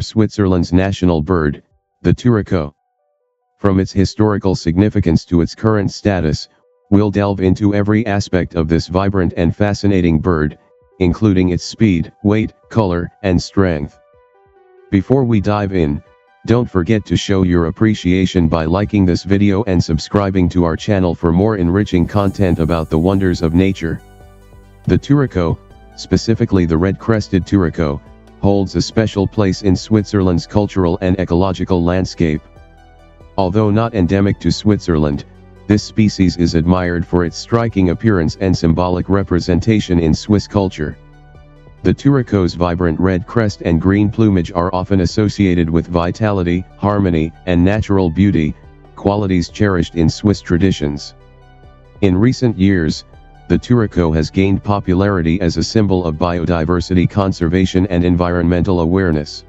Switzerland's national bird, the turco. From its historical significance to its current status, we'll delve into every aspect of this vibrant and fascinating bird, including its speed, weight, color, and strength. Before we dive in, don't forget to show your appreciation by liking this video and subscribing to our channel for more enriching content about the wonders of nature. The turco, specifically the red-crested turco, holds a special place in Switzerland's cultural and ecological landscape. Although not endemic to Switzerland, this species is admired for its striking appearance and symbolic representation in Swiss culture. The turco's vibrant red crest and green plumage are often associated with vitality, harmony, and natural beauty, qualities cherished in Swiss traditions. In recent years, the turco has gained popularity as a symbol of biodiversity conservation and environmental awareness.